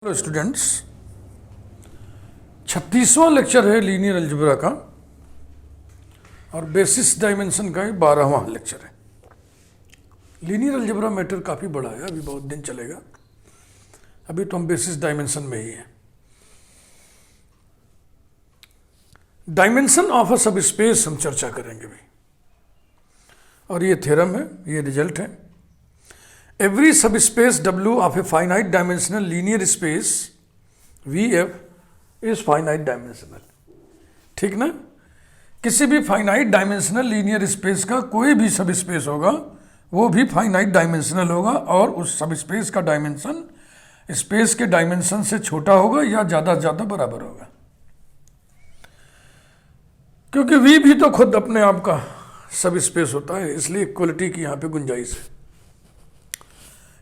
Hello students, 36वां lecture है linear algebra का और बेसिस डायमेंशन का ही 12वां लेक्चर है। लीनियर अलजेब्रा मैटर काफ़ी बड़ा है, अभी बहुत दिन चलेगा। अभी तो हम बेसिस डायमेंशन में ही हैं। डायमेंशन ऑफ अ सब स्पेस हम चर्चा करेंगे भी, और ये थ्योरम है, ये रिजल्ट है। Every subspace W of a finite dimensional linear space VF is finite dimensional। ठीक ना? किसी भी फाइनाइट डायमेंशनल लीनियर स्पेस का कोई भी सब स्पेस होगा वो भी फाइनाइट डायमेंशनल होगा, और उस सब स्पेस का डायमेंशन स्पेस के डायमेंशन से छोटा होगा या ज़्यादा से ज़्यादा बराबर होगा, क्योंकि V भी तो खुद अपने आप का सब स्पेस होता है, इसलिए इक्वलिटी की यहाँ पे गुंजाइश है।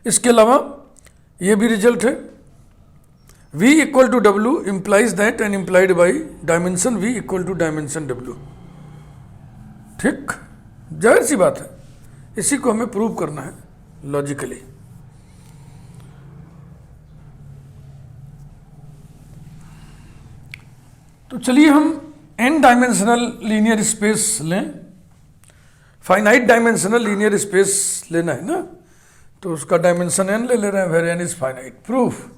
इसके अलावा ये भी रिजल्ट है, V equal to W implies that and implied by dimension V equal to dimension W। ठीक, जाहिर सी बात है, इसी को हमें प्रूव करना है लॉजिकली। तो चलिए हम n डायमेंशनल लीनियर स्पेस लें। फाइनाइट डायमेंशनल लीनियर स्पेस लेना है ना, तो उसका डायमेंशन n ले रहे हैं, where n is finite. Proof,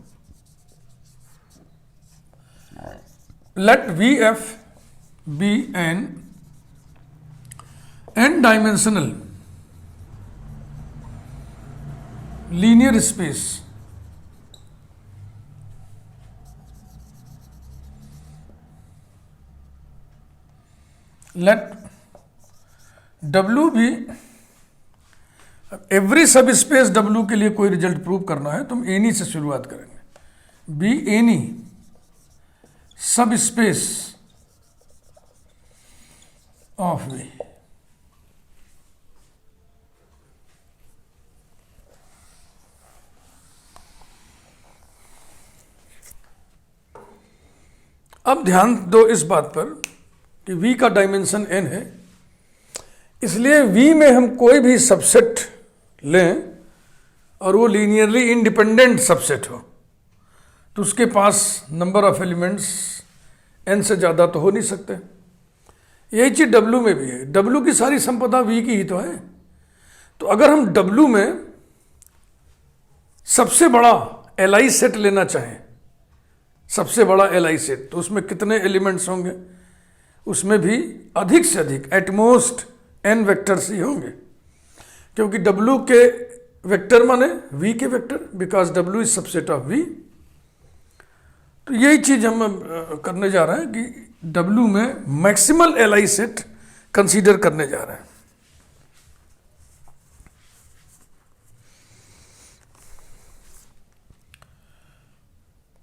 let VF be n dimensional linear space let W भी, एवरी सब स्पेस W के लिए कोई रिजल्ट प्रूव करना है तो हम एनी से शुरुआत करेंगे। बी एनी सब स्पेस ऑफ V। अब ध्यान दो इस बात पर कि V का डायमेंशन n है, इसलिए V में हम कोई भी सबसेट लें और वो लीनियरली इंडिपेंडेंट सबसेट हो तो उसके पास नंबर ऑफ एलिमेंट्स n से ज़्यादा तो हो नहीं सकते। यही चीज़ W में भी है। W की सारी संपदा V की ही तो है। तो अगर हम W में सबसे बड़ा Li सेट लेना चाहें, सबसे बड़ा Li सेट, तो उसमें कितने एलिमेंट्स होंगे? उसमें भी अधिक से अधिक एटमोस्ट n वेक्टर्स ही होंगे, क्योंकि W के वेक्टर माने V के vector, because W is subset of V। तो यही चीज हम करने जा रहे हैं कि W में मैक्सिमल Li सेट कंसीडर करने जा रहे हैं।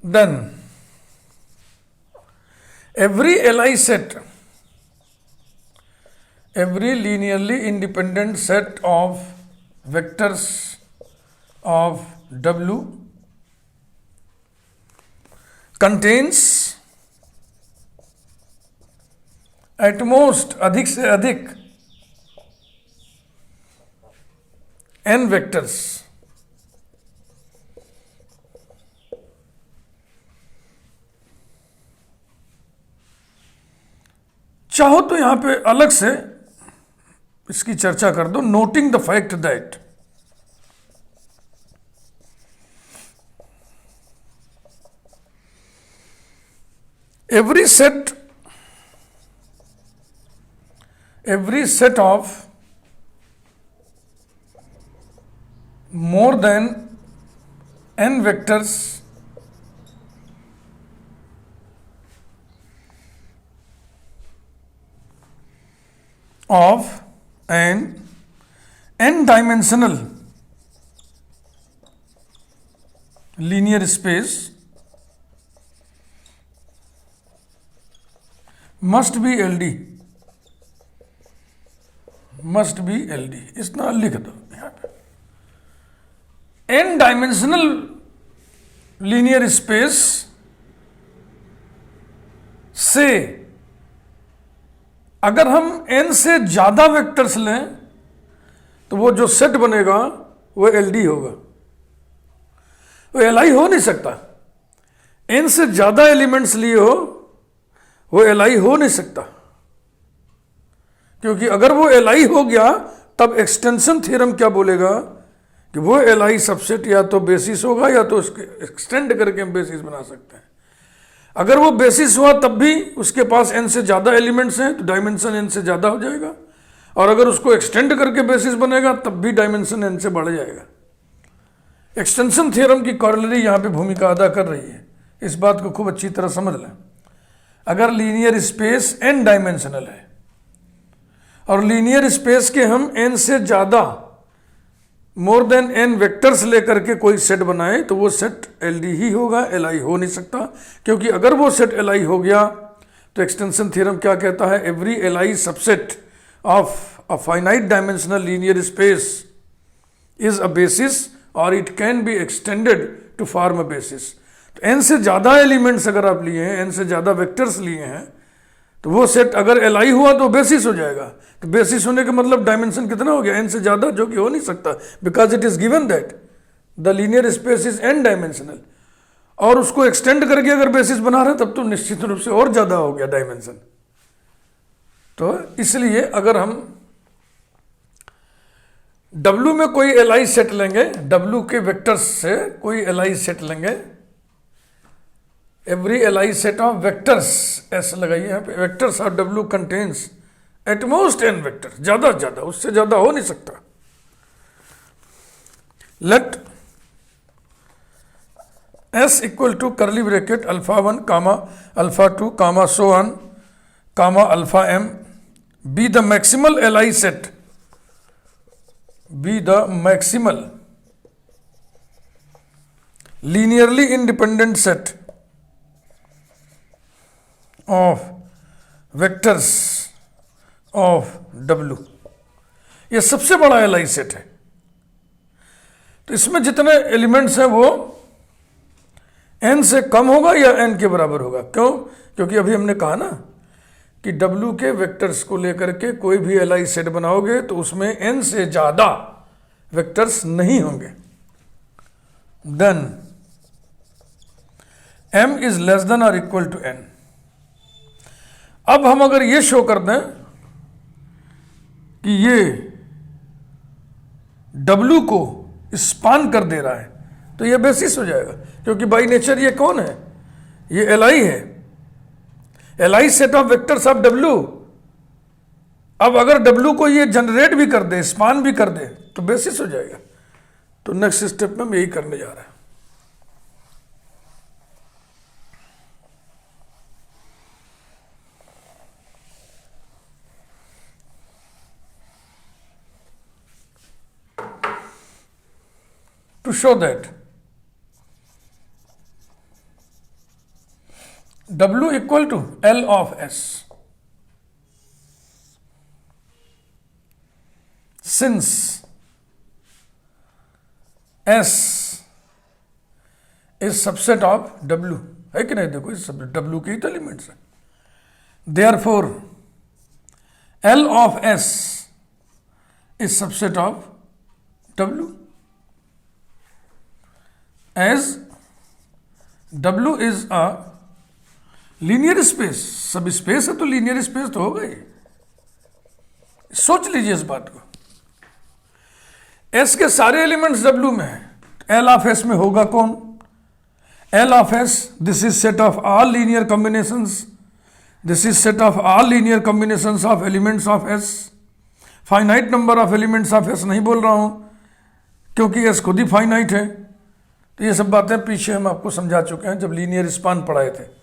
Then every Li set, every linearly independent set of vectors of W contains at most, अधिक से अधिक, n vectors चाहो तो यहां पे अलग से इसकी चर्चा कर दो, noting the fact that every set of more than n vectors of an n dimensional linear space must be LD, must be LD। इतना लिख दो यहाँ पे। n डायमेंशनल लीनियर स्पेस से अगर हम n से ज्यादा वेक्टर्स लें तो वो जो सेट बनेगा वो LD होगा। तो LI हो नहीं सकता, n से ज्यादा एलिमेंट्स लिए हो वो Li हो नहीं सकता, क्योंकि अगर वो Li हो गया तब एक्सटेंशन थ्योरम क्या बोलेगा कि वो Li सबसेट या तो बेसिस होगा या तो उसके एक्सटेंड करके हम बेसिस बना सकते हैं। अगर वो बेसिस हुआ तब भी उसके पास n से ज्यादा एलिमेंट्स हैं तो डायमेंशन n से ज्यादा हो जाएगा, और अगर उसको एक्सटेंड करके बेसिस बनेगा तब भी डायमेंशन n से बढ़ जाएगा। एक्सटेंशन थ्योरम की कॉरोलरी यहां पे भूमिका अदा कर रही है, इस बात को खूब अच्छी तरह समझ लें। अगर लीनियर स्पेस n डायमेंशनल है और लीनियर स्पेस के हम n से ज्यादा मोर देन n वेक्टर्स लेकर के कोई सेट बनाए तो वो सेट LD ही होगा, Li हो नहीं सकता, क्योंकि अगर वो सेट Li हो गया तो एक्सटेंशन थ्योरम क्या कहता है, every Li subset of a finite dimensional linear space is a basis और it can be extended to form a basis. तो n से ज्यादा एलिमेंट्स अगर आप लिए हैं, n से ज्यादा वेक्टर्स लिए हैं, तो वो सेट अगर Li हुआ तो बेसिस हो जाएगा। तो बेसिस होने का मतलब डायमेंशन कितना हो गया, n से ज्यादा, जो कि हो नहीं सकता, because it is given that the linear space is n dimensional. और उसको एक्सटेंड करके अगर बेसिस बना रहे तब तो निश्चित रूप से और ज्यादा हो गया डायमेंशन। तो इसलिए अगर हम W में कोई Li सेट लेंगे, W के वेक्टर्स से कोई Li सेट लेंगे, every Li set of vectors, ऐसा लगाइए यहाँ पे, vectors of W contains at most n vector, ज्यादा ज्यादा, उससे ज्यादा हो नहीं सकता। Let S equal to curly bracket α1 comma α2 comma so on comma αm be the maximal Li set, be the maximal linearly independent set of vectors of W। ये सबसे बड़ा Li सेट है। तो इसमें जितने एलिमेंट्स हैं वो n से कम होगा या n के बराबर होगा। क्यों? क्योंकि अभी हमने कहा ना कि W के वेक्टर्स को लेकर के कोई भी Li सेट बनाओगे तो उसमें n से ज्यादा वेक्टर्स नहीं होंगे। देन m इज लेस देन और इक्वल टू n। अब हम अगर ये शो कर दें कि ये W को स्पान कर दे रहा है तो ये बेसिस हो जाएगा, क्योंकि बाई नेचर ये कौन है, ये Li है, Li set of vectors of W। अब अगर W को ये जनरेट भी कर दे, स्पान भी कर दे तो बेसिस हो जाएगा। तो नेक्स्ट स्टेप में हम यही करने जा रहे हैं। To show that W equal to L of S, since S is subset of W, है कि नहीं, देखो इस W के ही तो एलिमेंट्स है, therefore L of S is subset of W as W is a linear space. सब space है तो लीनियर स्पेस तो होगा ही, सोच लीजिए इस बात को। S के सारे एलिमेंट्स W में है, L ऑफ S में होगा कौन, L of S, this is set of all linear combinations, this is set of all linear combinations of elements of S। Finite number of elements of S नहीं बोल रहा हूं क्योंकि S खुद ही finite है। तो ये सब बातें पीछे हम आपको समझा चुके हैं जब लीनियर स्पान पढ़ाए थे।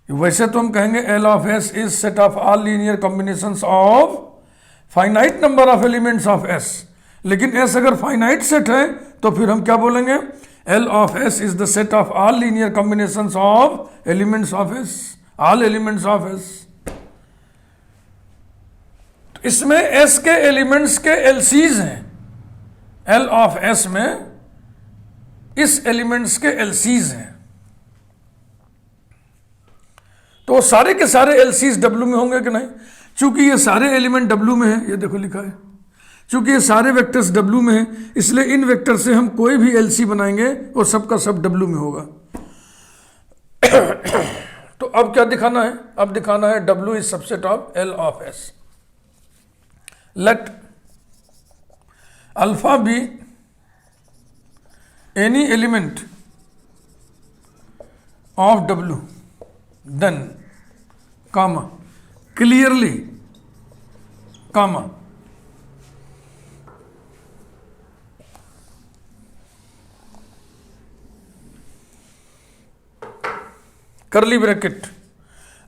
वैसे तो हम कहेंगे L of S is set of all linear combinations of finite number of elements of S, लेकिन S अगर फाइनाइट सेट है तो फिर हम क्या बोलेंगे, L of S is the set of all linear combinations of elements of S, all elements of S। तो इसमें S के एलिमेंट्स के LCs हैं, L ऑफ S में इस एलिमेंट्स के LCs हैं, तो सारे के सारे LCs W में होंगे कि नहीं। चूंकि ये सारे एलिमेंट W में है, ये देखो लिखा है, चूंकि ये सारे वेक्टर्स W में हैं इसलिए इन वेक्टर से हम कोई भी LC बनाएंगे वो सबका सब W में होगा। तो अब क्या दिखाना है? अब दिखाना है W is subset of L of S. Let alpha be any element of W, then comma clearly comma curly bracket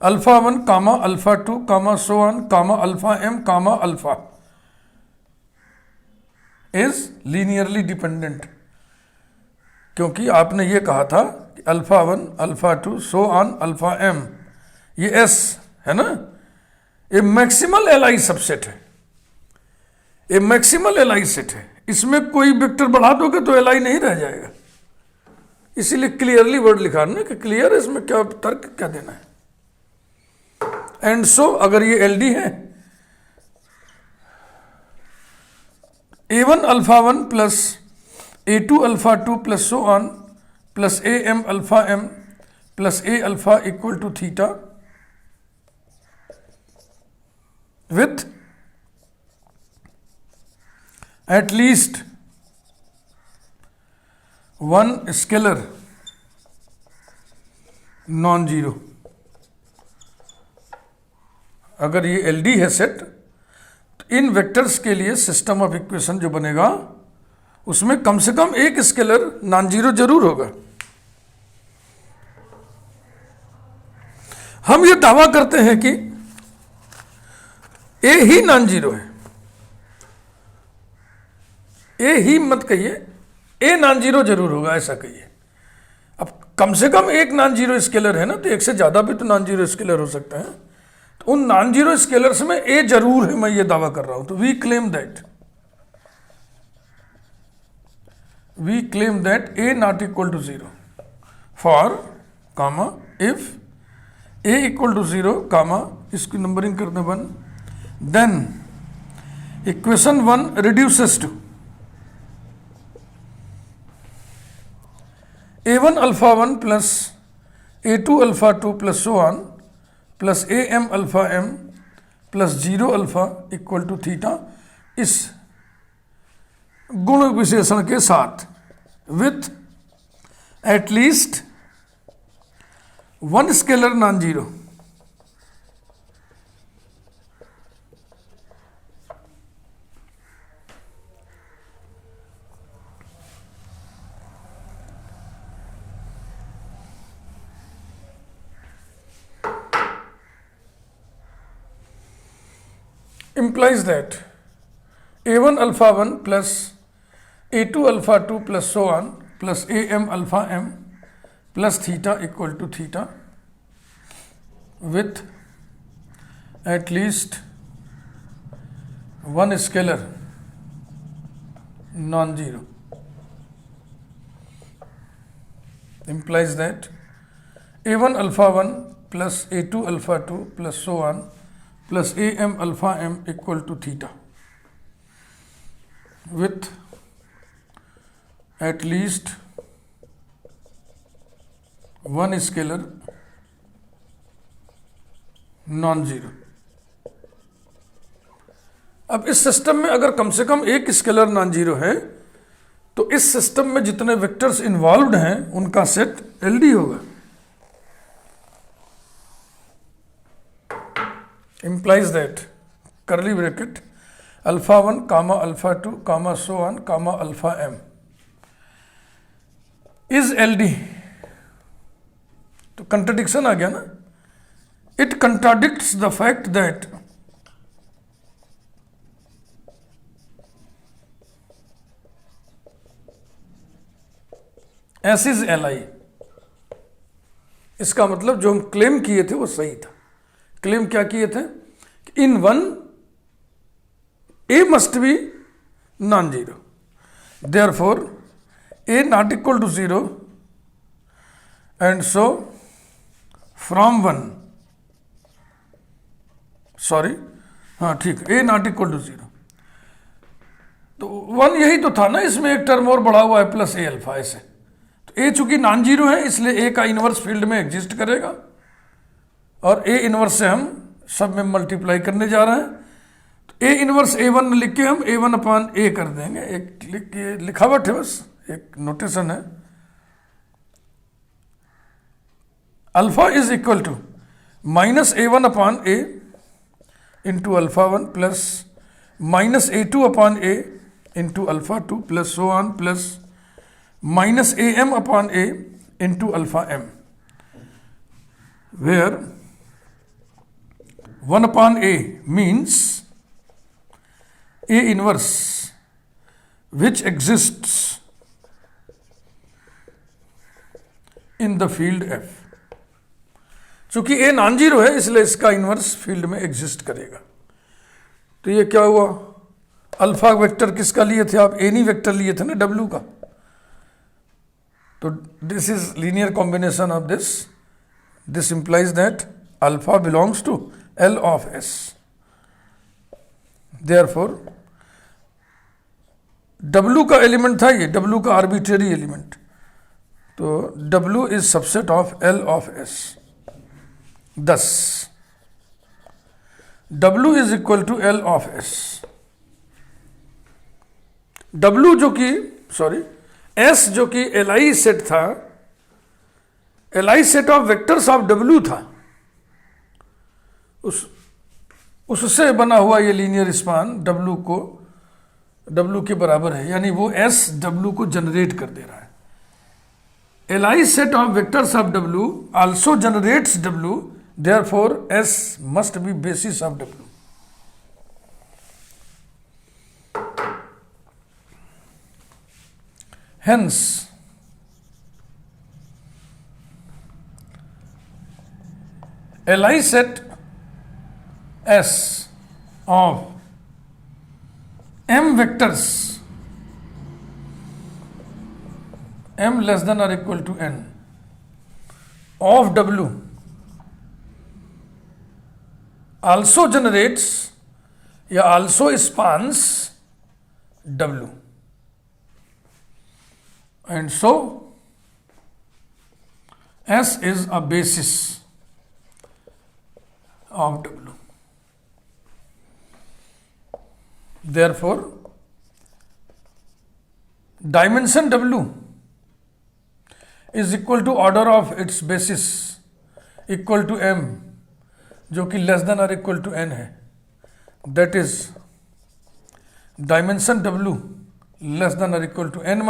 alpha 1 comma alpha 2 comma so on comma alpha m comma alpha is linearly dependent. क्योंकि आपने ये कहा था कि alpha 1 alpha 2 so on alpha m, ये S है ना, ये मैक्सिमल एलआई सबसेट है, ये मैक्सिमल एलआई सेट है. इसमें कोई वेक्टर बढ़ा दोगे तो एलआई नहीं रह जाएगा. इसीलिए क्लियरली वर्ड लिखा ना कि क्लियर, इसमें क्या तर्क क्या देना है. एंड सो अगर ये एलडी है, A1 alpha 1 plus A2 alpha 2 plus so on plus AM alpha m plus A alpha equal to theta with at least one scalar non zero. अगर ये एलडी है सेट, तो इन वेक्टर्स के लिए system of equation जो बनेगा उसमें कम से कम एक स्केलर नॉन जीरो जरूर होगा. हम ये दावा करते हैं कि ए ही नॉन जीरो है. ए ही मत कहिए, ए नॉन जीरो जरूर होगा ऐसा कहिए. अब कम से कम एक नॉन जीरो स्केलर है ना, तो एक से ज्यादा भी तो नॉन जीरो स्केलर हो सकता है. तो उन नॉन जीरो स्केलर्स में ए जरूर है, मैं ये दावा कर रहा हूं. तो we claim that A not equal to zero for comma if A equal to zero comma, इसकी नंबरिंग करते 1, then equation 1 reduces to A1 alpha 1 plus A2 alpha 2 plus so on plus AM alpha m plus 0 alpha equal to theta. इस गुण विशेषण के साथ with at least one scalar non zero. Implies that A1 alpha 1 plus A2 alpha 2 plus so on plus AM alpha m plus theta equal to theta with at least one scalar non-zero. Implies that A1 alpha 1 plus A2 alpha 2 plus so on plus AM alpha m equal to theta with at least one scalar non zero. अब इस system में अगर कम से कम एक scalar non zero है, तो इस system में जितने वेक्टर्स इन्वॉल्व्ड हैं उनका सेट एलडी होगा. implies that curly bracket alpha 1 comma alpha 2 comma so on comma alpha m is LD. तो कंट्राडिक्शन आ गया ना. It contradicts the fact that S is LI. इसका मतलब जो हम क्लेम किए थे वो सही था. क्लेम क्या किए थे? In one A must be non zero, therefore A not equal to zero and so from one, sorry हाँ ठीक, A not equal to zero. तो वन यही तो था ना, इसमें एक टर्म और बढ़ा हुआ है प्लस ए अल्फा ऐसे. तो ए चूंकि नॉन जीरो है इसलिए ए का इनवर्स फील्ड में एग्जिस्ट करेगा, और ए इनवर्स से हम सब में मल्टीप्लाई करने जा रहे हैं। तो ए इनवर्स A1 लिख के हम A1 अपॉन ए कर देंगे। एक लिख के लिखावट है, बस एक नोटेशन है। Alpha is equal to minus A1 upon A into alpha 1 plus minus A2 upon A into alpha 2 plus so on plus minus AM upon A into alpha m, where 1 upon A means A inverse which exists in the field F। चूंकि A non zero है इसलिए इसका inverse field में exist करेगा। तो ये क्या हुआ, अल्फा वेक्टर किसका लिए थे आप, एनी वेक्टर लिए थे ना W का। तो this is linear combination of this implies that alpha belongs to L of S। Therefore W का एलिमेंट था ये, W का आर्बिट्रेरी एलिमेंट, तो W is subset of L of S। thus W is equal to L of S। W जो कि S जो कि Li set था, Li set of vectors of W था, उससे बना हुआ ये लीनियर स्पान W के बराबर है, यानी वो S W को जनरेट कर दे रहा है। Li set of vectors of W also generates W, therefore S must be basis of W। Hence Li set S of M vectors M less than or equal to N of W also generates या also spans W, and so S is a basis of W। Therefore dimension W is equal to order of its basis equal to M, जो कि less than और equal to N है। That is dimension W less than और equal to N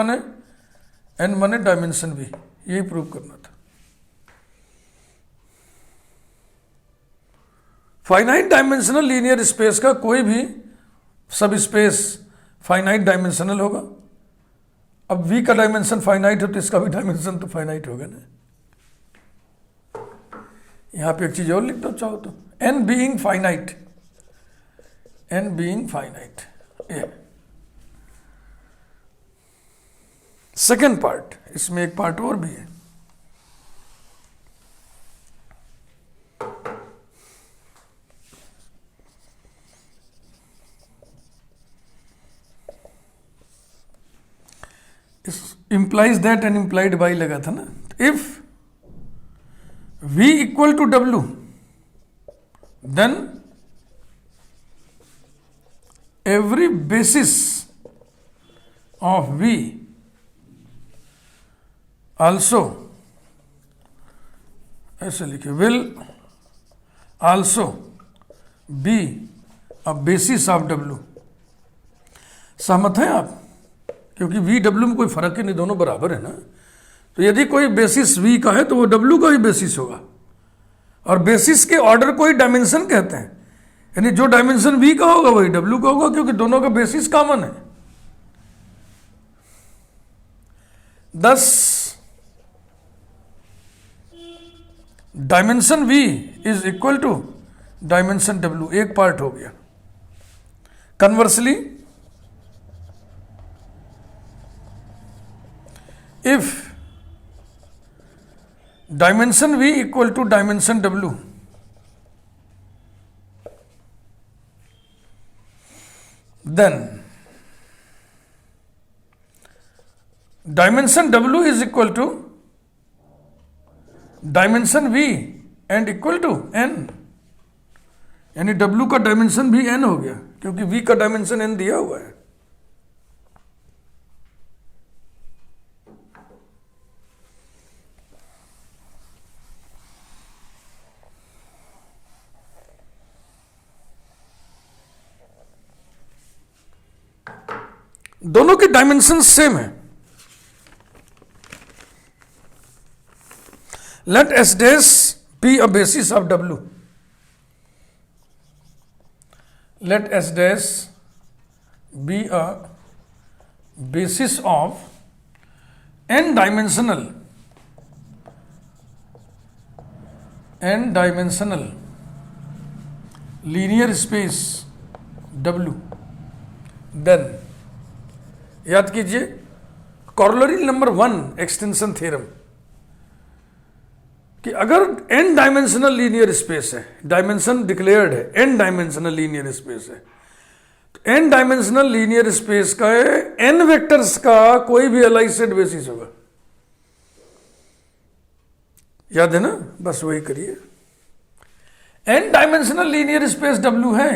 माने dimension V, यही prove करना था। Finite dimensional linear space का कोई भी सब स्पेस फाइनाइट डायमेंशनल होगा। अब V का डायमेंशन फाइनाइट है तो इसका भी डायमेंशन तो फाइनाइट होगा ना। यहां पे एक चीज और लिख दो चाहो तो, N being finite, N being finite. Second part, इसमें एक पार्ट और भी है। implies that and implied by लगा था ना। if V equal to W then every basis of V also, ऐसे लिखे, will also be a basis of W। सहमत हैं आप? क्योंकि V W में कोई फर्क है नहीं, दोनों बराबर है ना। तो यदि कोई बेसिस V का है तो वो W का भी बेसिस होगा, और बेसिस के ऑर्डर को ही डायमेंशन कहते हैं, यानी जो डायमेंशन V का होगा वही W का होगा, क्योंकि दोनों का बेसिस कॉमन है। thus dimension V is equal to dimension W, एक पार्ट हो गया। Conversely if dimension V equal to dimension W, then dimension W is equal to dimension V and equal to N, यानी W का डायमेंशन भी N हो गया क्योंकि V का डायमेंशन N दिया हुआ है। दोनों की डायमेंशन सेम है। Let S dash be a basis of W, let S dash be a basis of n dimensional linear space W, then याद कीजिए कॉरोलरी नंबर 1 एक्सटेंशन थ्योरम कि अगर n डायमेंशनल लीनियर स्पेस है, dimension declared है, n dimensional linear space है, तो n dimensional linear space का n vectors का कोई भी एलाई सेट बेसिस होगा। याद है ना, बस वही करिए। n dimensional linear space W है,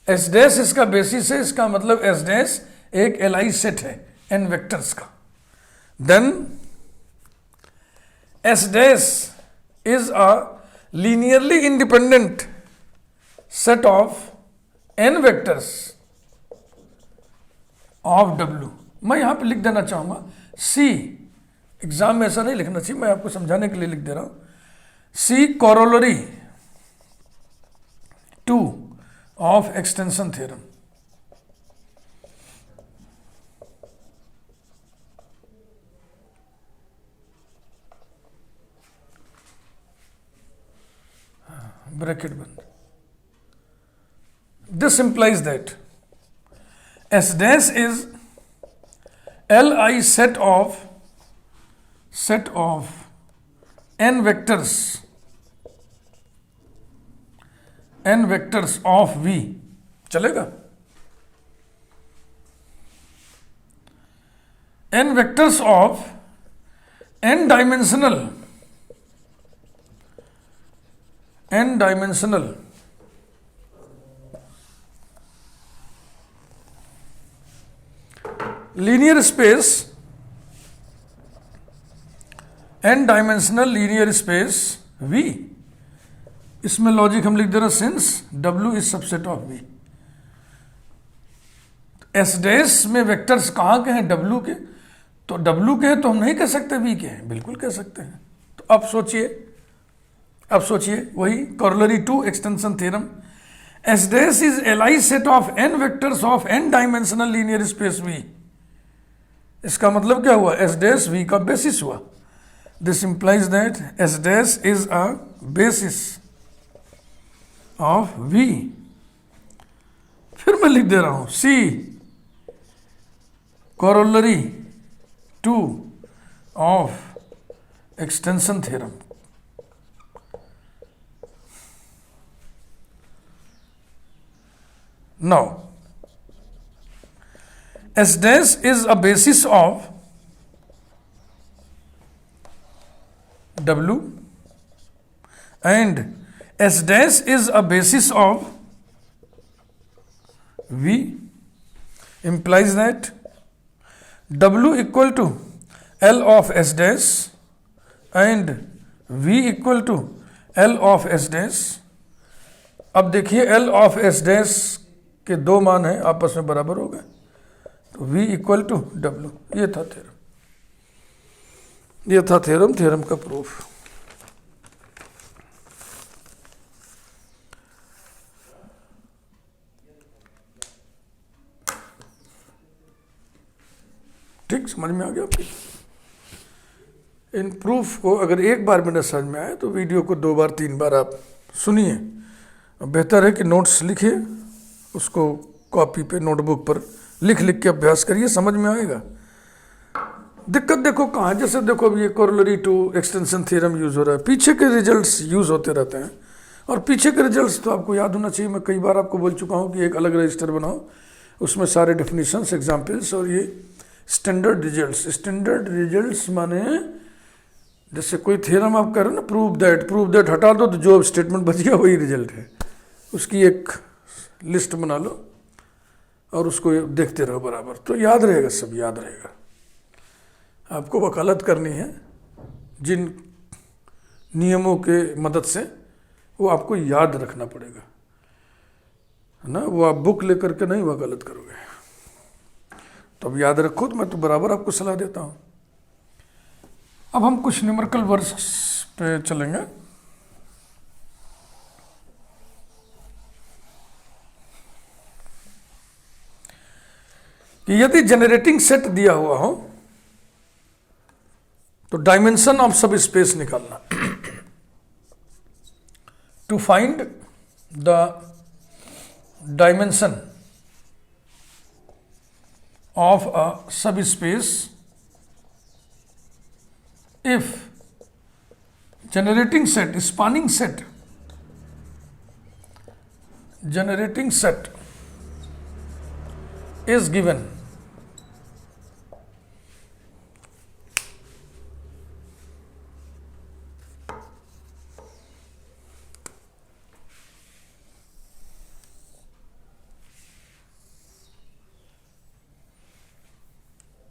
S डैश इसका बेसिस है, इसका मतलब S डैश एक एलाई सेट है n वेक्टर्स का। Then S dash is a linearly independent set of n vectors of W। मैं यहां पे लिख देना चाहूंगा C, एग्जाम में ऐसा नहीं लिखना चाहिए, मैं आपको समझाने के लिए लिख दे रहा हूं। C corollary 2 of extension theorem। Bracket बंद। This implies that S dash is Li set of n vectors of V, चलेगा? n vectors of n dimensional linear space, n dimensional linear space V। इसमें logic हम लिख दे रहे हैं since W is subset of V। S dash में vectors कहाँ के हैं? W के। तो W के हैं तो हम नहीं कह सकते V के हैं, बिल्कुल कह सकते हैं। तो अब सोचिए वही corollary 2 extension theorem. S dash is Li set of n vectors of n dimensional linear space V। इसका मतलब क्या हुआ? S डैश V का बेसिस हुआ। This implies that S dash is a basis of V। फिर मैं लिख दे रहा हूं C corollary 2 of extension theorem. Now S dash is a basis of W and S dash is a basis of V, implies that W equal to L of S dash and V equal to L of S dash। अब देखिए L of S dash के दो मान हैं, आपस में बराबर हो गए, तो V इक्वल टू W। ये था थ्योरम का प्रूफ। ठीक, समझ में आ गया आपकी? इन प्रूफ को अगर एक बार में न समझ में आए तो वीडियो को 2 बार 3 बार आप सुनिए। बेहतर है कि नोट्स लिखिए, उसको कॉपी पे नोटबुक पर लिख के अभ्यास करिए, समझ में आएगा। दिक्कत देखो कहाँ, जैसे देखो अब ये कॉरोलरी 2 एक्सटेंशन थ्योरम यूज हो रहा है, पीछे के रिजल्ट्स यूज होते रहते हैं, और पीछे के रिजल्ट्स तो आपको याद होना चाहिए। मैं कई बार आपको बोल चुका हूँ कि एक अलग रजिस्टर बनाओ, उसमें सारे डेफिनेशंस, एग्जाम्पल्स और ये स्टैंडर्ड रिजल्ट्स माने जैसे कोई थ्योरम आप कर रहे हो ना, प्रूव दैट हटा दो तो जो स्टेटमेंट बच गया वही रिजल्ट है, उसकी एक लिस्ट बना लो और उसको देखते रहो बराबर, तो याद रहेगा, सब याद रहेगा। आपको वकालत करनी है जिन नियमों के मदद से, वो आपको याद रखना पड़ेगा, है ना। वो आप बुक लेकर के नहीं वकालत करोगे। तो अब याद रखो, तो मैं तो बराबर आपको सलाह देता हूँ। अब हम कुछ न्यूमेरिकल वर्ड्स पे चलेंगे। कि यदि जनरेटिंग सेट दिया हुआ हो तो डायमेंशन ऑफ सब स्पेस निकालना। To find the dimension of a subspace if generating set is given,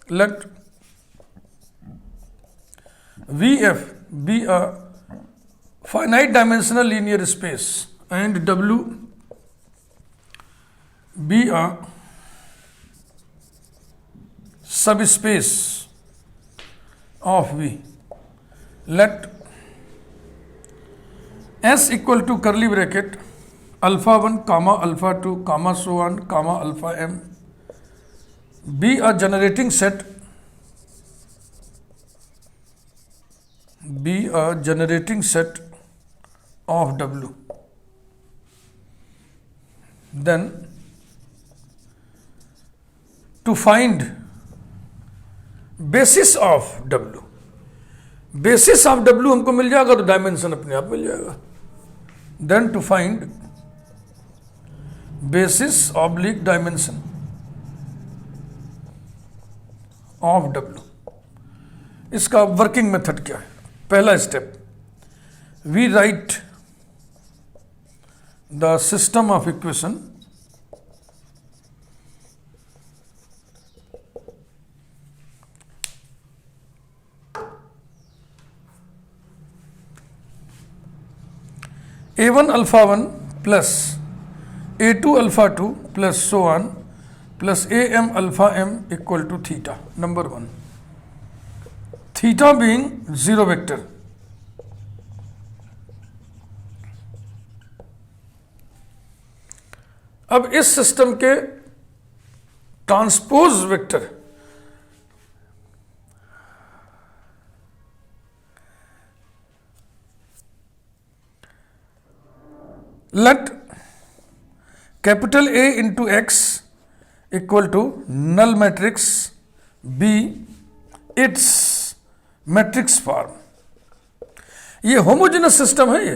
let VF be a finite dimensional linear space and W be a subspace of V. Let S equal to curly bracket alpha 1 comma alpha 2 comma so on comma alpha m be a generating set of W. Then to find basis of W, basis of W हमको मिल जाएगा तो dimension अपने आप मिल जाएगा। Then to find basis oblique dimension of W, इसका working method क्या है? पहला step, we write the system of equation A1 alpha 1 plus A2 alpha 2 plus so on plus AM alpha m equal to theta. Number 1, theta being zero vector. अब इस system के transpose vector let capital A into X equal to null matrix be its matrix form. ये homogeneous system है ये,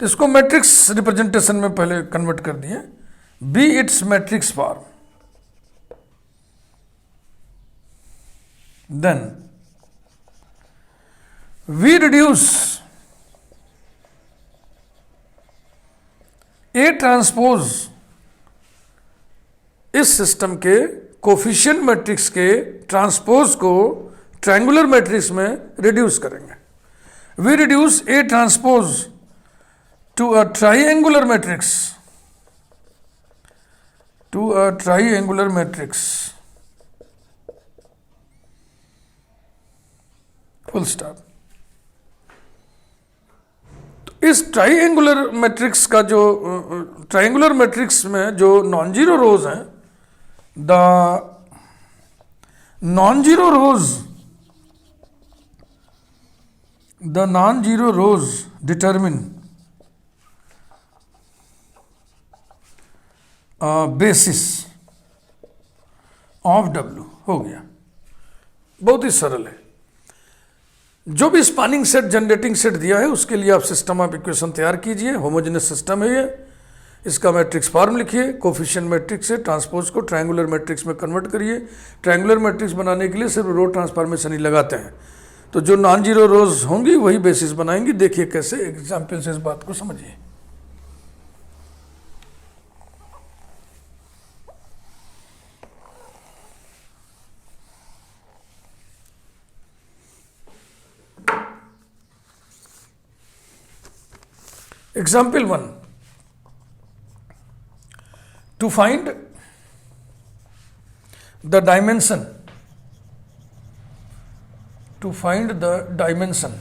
तो इसको matrix representation में पहले कन्वर्ट कर दिए, be its matrix form. Then we reduce A transpose इस सिस्टम के कोफिशिएंट मैट्रिक्स के ट्रांसपोज को ट्रायंगुलर मैट्रिक्स में रिड्यूस करेंगे। We reduce A transpose to a triangular matrix full stop. तो इस ट्राइएंगुलर मैट्रिक्स का जो ट्राइएंगुलर मैट्रिक्स में जो नॉन जीरो रोज हैं, the non-zero rows determine basis of W। हो गया, बहुत ही सरल है। जो भी स्पानिंग सेट जनरेटिंग सेट दिया है उसके लिए आप सिस्टम ऑफ इक्वेशन तैयार कीजिए। होमोजेनस सिस्टम है ये, इसका मैट्रिक्स फॉर्म लिखिए, कोफिशिएंट मैट्रिक्स से ट्रांसपोज को ट्रायंगुलर मैट्रिक्स में कन्वर्ट करिए। ट्रायंगुलर मैट्रिक्स बनाने के लिए सिर्फ रो ट्रांसफॉर्मेशन ही लगाते हैं, तो जो नॉन जीरो रोज होंगी वही बेसिस बनाएंगी। देखिए कैसे, एग्जाम्पल से इस बात को समझिए। Example 1. To find the dimension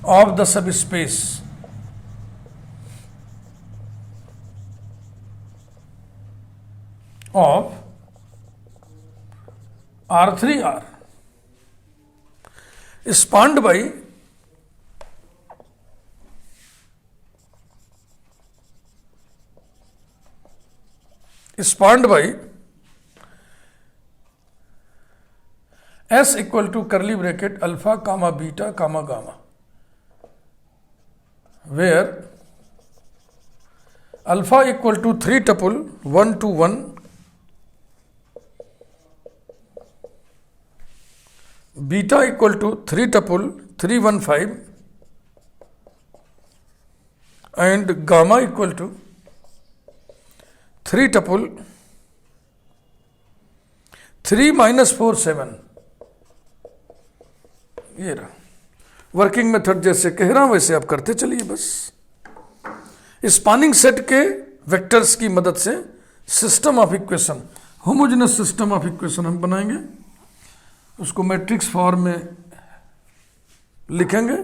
of the subspace of R3R spanned by S equal to curly bracket alpha comma beta comma gamma, where alpha equal to 3 tuple 1 to 1, beta equal to 3 tuple 3 1 5, and gamma equal to 3 tuple 3 minus 4 7। ये रहा working method, जैसे कह रहा हूं वैसे आप करते चलिए बस। स्पानिंग सेट के वेक्टर्स की मदद से system of equation, homogeneous system of equation हम बनाएंगे। उसको मैट्रिक्स फॉर्म में लिखेंगे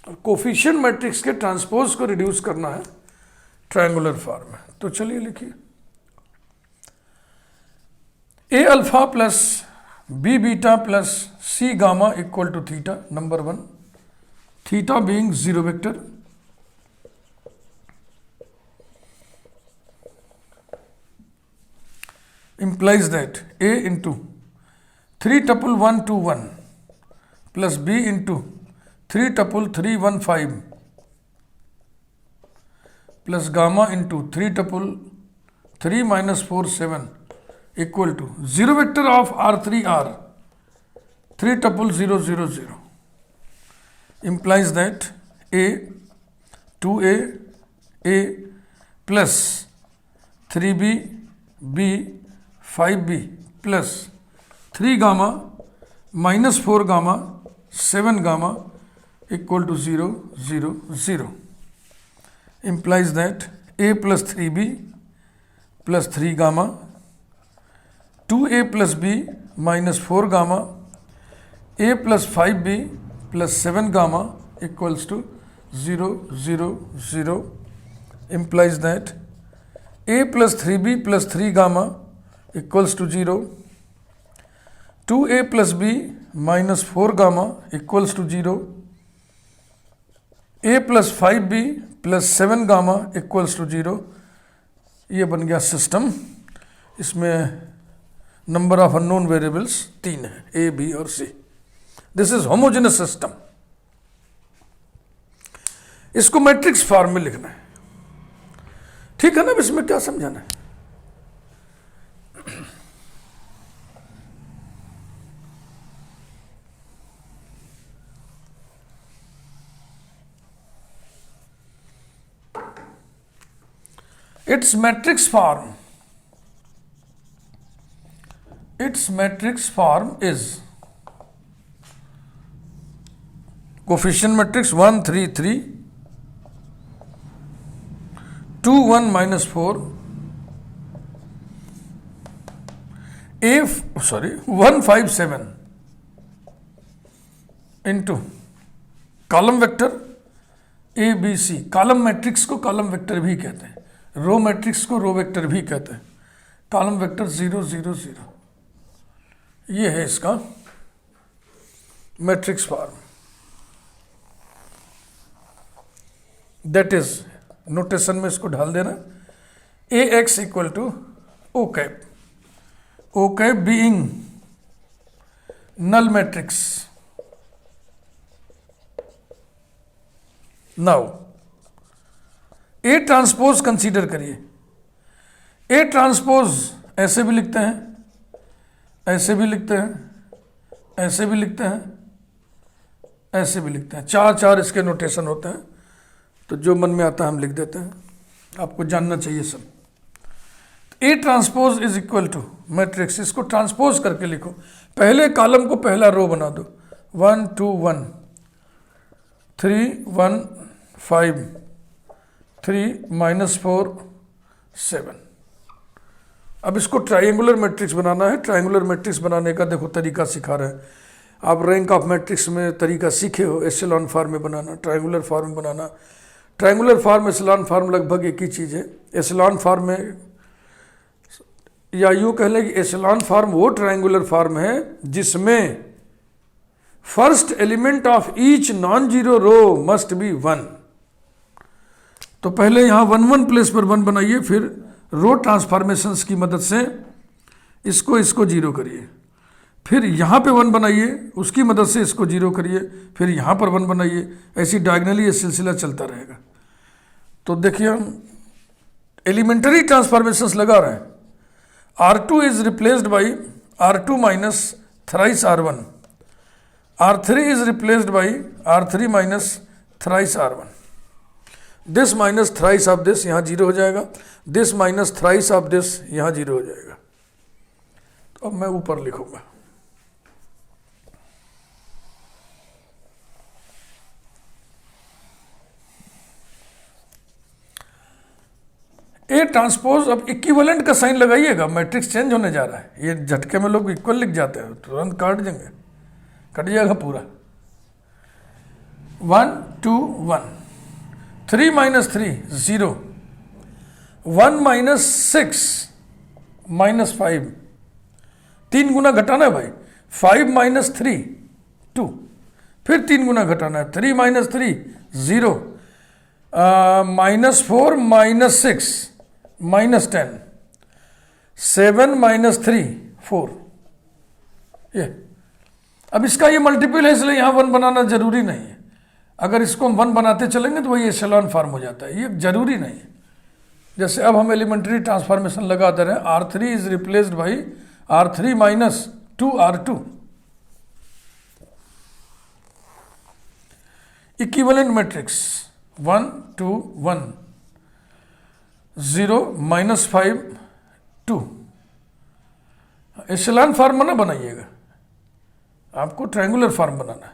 और कोफिशिएंट मैट्रिक्स के ट्रांसपोज को रिड्यूस करना है ट्रायंगुलर फॉर्म में। तो चलिए लिखिए, A alpha plus B beta plus C gamma equal to theta, number 1, theta being zero vector, implies that A into 3 tuple 1 2 1 plus B into 3 tuple 3 1 5 plus gamma into 3 tuple 3 minus 4 7 equal to zero vector of R3R 3 tuple 0 0 0, implies that A 2A A plus 3B B 5B plus 3 gamma minus 4 gamma 7 gamma equal to 0 0 0, implies that A plus 3B plus 3 gamma 2A plus B minus 4 gamma A plus 5B plus 7 gamma equals to 0 0 0, implies that A plus 3B plus 3 gamma equals to 0, 2A plus B minus 4 gamma equals to 0, A plus 5B plus 7 gamma equals to 0। ये बन गया system. इसमें number of unknown variables 3 है, A B और C. This is homogeneous system. इसको matrix form में लिखना है, ठीक है ना? इसमें क्या समझाना है? its matrix form is coefficient matrix 1 3 3 2 1 minus 4 1 5 7 into column vector A B C. Column matrix को कॉलम वेक्टर भी कहते हैं, रो मैट्रिक्स को रो वेक्टर भी कहते हैं। कॉलम वेक्टर 0 0 0, ये है इसका matrix form. That is, notation में इसको ढाल देना, A X equal to O cap, O cap being null matrix. Now A transpose consider करिए, ए ट्रांसपोज ऐसे भी लिखते हैं, ऐसे भी लिखते हैं, ऐसे भी लिखते हैं, ऐसे भी लिखते हैं, चार चार इसके नोटेशन होते हैं, तो जो मन में आता है हम लिख देते हैं, आपको जानना चाहिए सब। A transpose is equal to matrix, इसको ट्रांसपोज करके लिखो, पहले कॉलम को पहला रो बना दो, 1 2 1 3 1 5 3 -4 7। अब इसको ट्रायंगुलर मैट्रिक्स बनाना है। ट्रायंगुलर मैट्रिक्स बनाने का देखो तरीका सिखा रहे हैं, आप रैंक ऑफ मैट्रिक्स में तरीका सीखे हो, एशेलॉन फॉर्म में बनाना, ट्रायंगुलर फॉर्म में बनाना। ट्रायंगुलर फॉर्म एशेलॉन फॉर्म लगभग एक ही चीज़ है। एशेलॉन फॉर्म में, या यूँ कह लें कि एशेलॉन फॉर्म वो ट्रायंगुलर फॉर्म है जिसमें first element of each non zero row must be 1। तो पहले यहाँ 1 1 प्लेस पर 1 बनाइए, फिर रो ट्रांसफॉर्मेशंस की मदद से इसको जीरो करिए, फिर यहाँ पे 1 बनाइए, उसकी मदद से इसको जीरो करिए, फिर यहाँ पर 1 बनाइए, ऐसी डायगनली ये सिलसिला चलता रहेगा। तो देखिए हम एलिमेंटरी ट्रांसफॉर्मेशंस लगा रहे हैं। R2 is replaced by R2 minus thrice R1. R3 is replaced by R3 minus thrice R1. This minus thrice of this यहाँ जीरो हो जाएगा, this minus thrice of this यहाँ जीरो हो जाएगा। तो अब मैं ऊपर लिखूंगा, ए ट्रांसपोज। अब इक्विवेलेंट का साइन लगाइएगा, मैट्रिक्स चेंज होने जा रहा है, ये झटके में लोग इक्वल लिख जाते हैं, तुरंत काट देंगे, कट जाएगा पूरा। 1 2 1 3 -3 0 1 -6 -5, 3 गुना घटाना है भाई, 5 -3 2, फिर 3 गुना घटाना है, 3 -3 0 -4 -6 -10 7 -3 4। ये अब इसका ये मल्टीपल है, इसलिए यहाँ 1 बनाना जरूरी नहीं है। अगर इसको हम 1 बनाते चलेंगे तो वही एशेलॉन फॉर्म हो जाता है, ये जरूरी नहीं है। जैसे अब हम एलिमेंट्री ट्रांसफॉर्मेशन लगाते रहे, R3 is replaced by R3 minus 2 R2। Equivalent matrix 1 2 1 0 -5 2। Echelon form ना बनाइएगा, आपको ट्रायंगुलर फॉर्म बनाना है,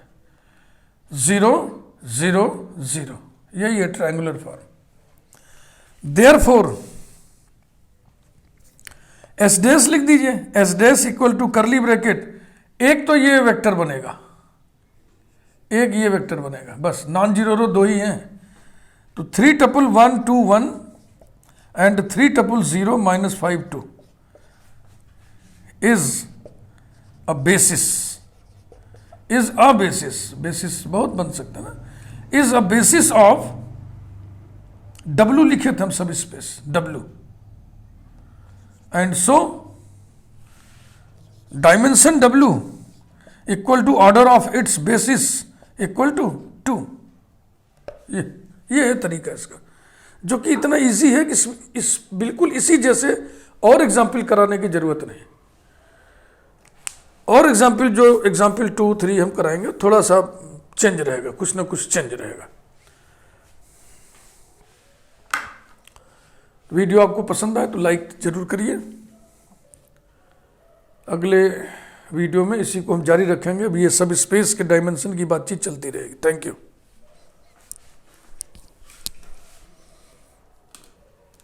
0 0 0, यही है triangular form. Therefore S dash लिख दीजिए, S dash equal to curly bracket, एक तो ये वेक्टर बनेगा, एक ये वेक्टर बनेगा, बस नॉन जीरो रो 2 ही हैं, तो 3 tuple 1 2 1 and 3 tuple 0 -5 2 is a basis, is a basis, basis बहुत बन सकता है ना, is a basis of W लिखे थे हम सब space W, and so dimension W equal to order of its basis equal to 2। ये है तरीका इसका, जो कि इतना इजी है कि इस बिल्कुल इसी जैसे और एग्जाम्पल कराने की जरूरत नहीं। और एग्जाम्पल जो एग्जाम्पल 2 3 हम कराएंगे थोड़ा सा चेंज रहेगा, कुछ ना कुछ चेंज रहेगा। वीडियो आपको पसंद आए तो लाइक जरूर करिए। अगले वीडियो में इसी को हम जारी रखेंगे। अभी ये सब स्पेस के डायमेंशन की बातचीत चलती रहेगी। Thank you.